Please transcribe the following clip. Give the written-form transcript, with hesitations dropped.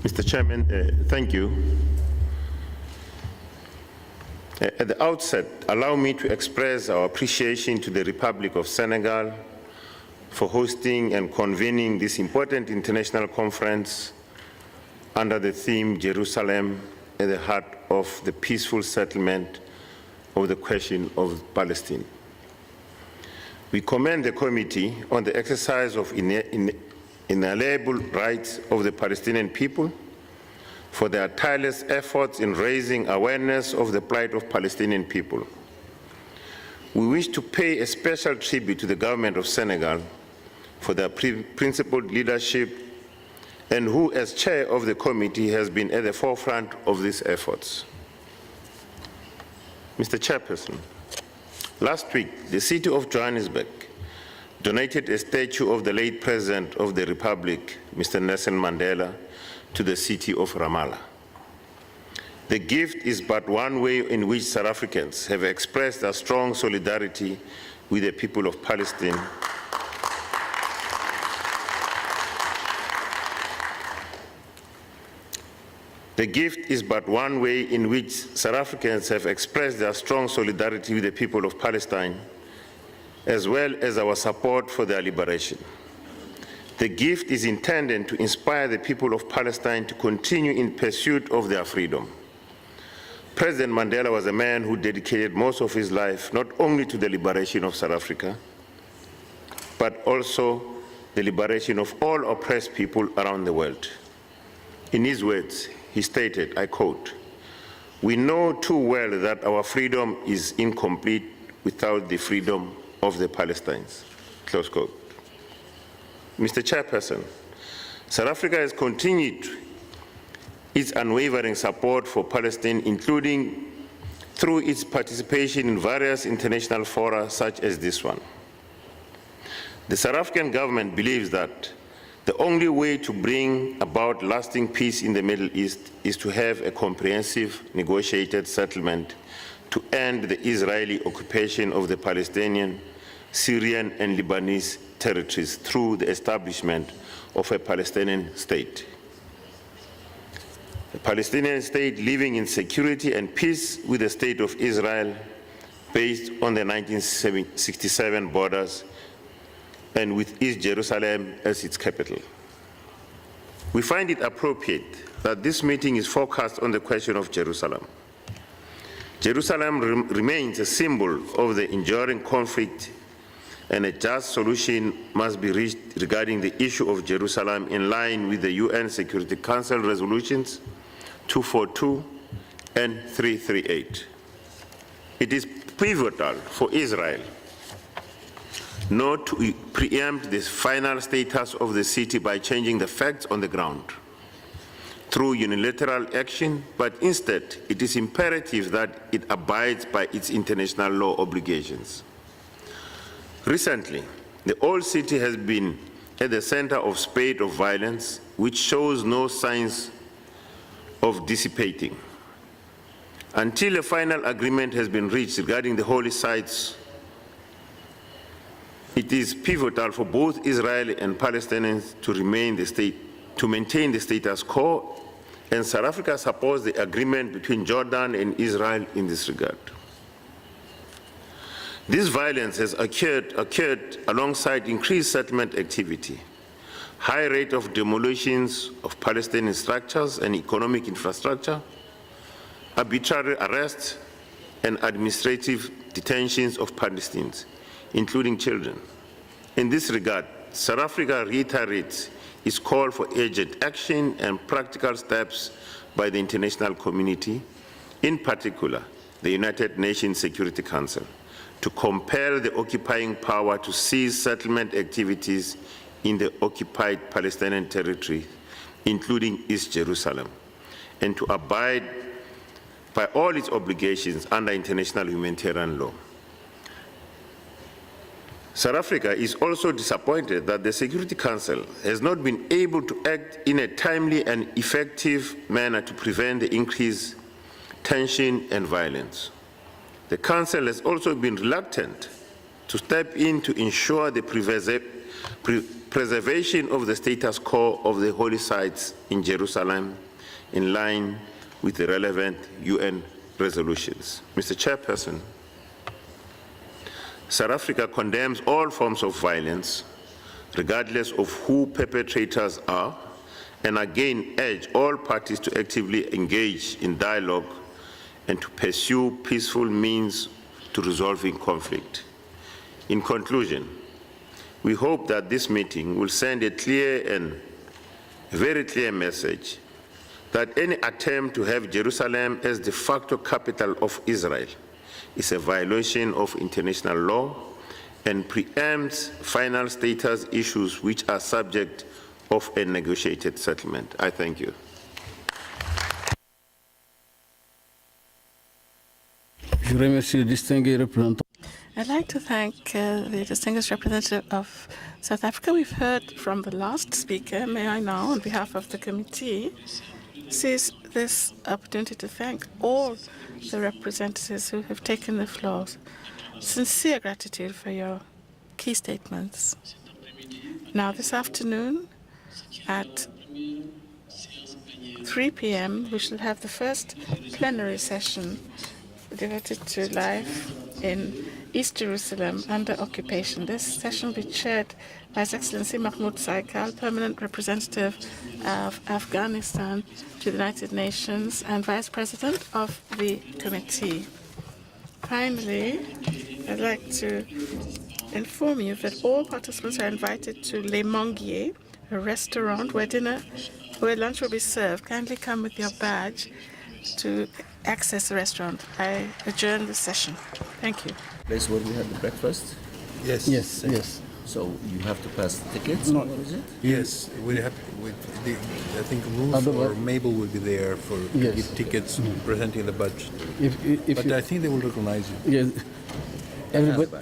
Mr. Chairman, thank you. At the outset, allow me to express our appreciation to the Republic of Senegal for hosting and convening this important international conference under the theme Jerusalem at the heart of the peaceful settlement of the question of Palestine. We commend the committee on the exercise of inalienable rights of the Palestinian people for their tireless efforts in raising awareness of the plight of Palestinian people. We wish to pay a special tribute to the government of Senegal for their principled leadership and who, as chair of the committee, has been at the forefront of these efforts. Mr. Chairperson, last week, the city of Johannesburg donated a statue of the late President of the Republic, Mr. Nelson Mandela, to the city of Ramallah. The gift is but one way in which South Africans have expressed their strong solidarity with the people of Palestine The gift is but one way in which South Africans have expressed their strong solidarity with the people of Palestine, as well as our support for their liberation. The gift is intended to inspire the people of Palestine to continue in pursuit of their freedom. President Mandela was a man who dedicated most of his life not only to the liberation of South Africa, but also the liberation of all oppressed people around the world. In his words, he stated, I quote, "We know too well that our freedom is incomplete without the freedom of the Palestinians," close quote. Mr. Chairperson, South Africa has continued its unwavering support for Palestine, including through its participation in various international fora such as this one. The South African government believes that the only way to bring about lasting peace in the Middle East is to have a comprehensive negotiated settlement to end the Israeli occupation of the Palestinian, Syrian, and Lebanese territories through the establishment of a Palestinian state. A Palestinian state living in security and peace with the state of Israel based on the 1967 borders and with East Jerusalem as its capital. We find it appropriate that this meeting is focused on the question of Jerusalem. Jerusalem remains a symbol of the enduring conflict, and a just solution must be reached regarding the issue of Jerusalem in line with the UN Security Council resolutions 242 and 338. It is pivotal for Israel not to preempt the final status of the city by changing the facts on the ground through unilateral action, but instead it is imperative that it abides by its international law obligations. Recently, the old city has been at the center of a spate of violence which shows no signs of dissipating. Until a final agreement has been reached regarding the holy sites, it is pivotal for both Israeli and Palestinians to maintain the status quo, and South Africa supports the agreement between Jordan and Israel in this regard. This violence has occurred alongside increased settlement activity, high rate of demolitions of Palestinian structures and economic infrastructure, arbitrary arrests, and administrative detentions of Palestinians, including children. In this regard, South Africa reiterates its call for urgent action and practical steps by the international community, in particular the United Nations Security Council, to compel the occupying power to cease settlement activities in the occupied Palestinian territory, including East Jerusalem, and to abide by all its obligations under international humanitarian law. South Africa is also disappointed that the Security Council has not been able to act in a timely and effective manner to prevent the increased tension and violence. The Council has also been reluctant to step in to ensure the preservation of the status quo of the holy sites in Jerusalem in line with the relevant UN resolutions. Mr. Chairperson, South Africa condemns all forms of violence, regardless of who perpetrators are, and again urge all parties to actively engage in dialogue and to pursue peaceful means to resolving conflict. In conclusion, we hope that this meeting will send a clear and very clear message that any attempt to have Jerusalem as de facto capital of Israel is a violation of international law and preempts final status issues which are subject of a negotiated settlement. I thank you. Je remercie le distingué représentant. I'd like to thank the distinguished representative of South Africa. We've heard from the last speaker. May I now, on behalf of the committee, seize this opportunity to thank all the representatives who have taken the floor. Sincere gratitude for your key statements. Now, this afternoon at 3 p.m., we shall have the first plenary session devoted to life in East Jerusalem under occupation. This session will be chaired by His Excellency Mahmoud Saikal, Permanent Representative of Afghanistan to the United Nations and Vice President of the committee. Finally, I'd like to inform you that all participants are invited to Le Manguier, a restaurant where lunch will be served. Kindly come with your badge to access the restaurant. I adjourn the session. Thank you. Place where we had the breakfast? Yes. Yes, yes. So you have to pass the tickets? No. What is it? Yes, we have. I think Ruth or Mabel will be there for Yes. give tickets, presenting the budget. If But I think they will recognize you. yes, everybody.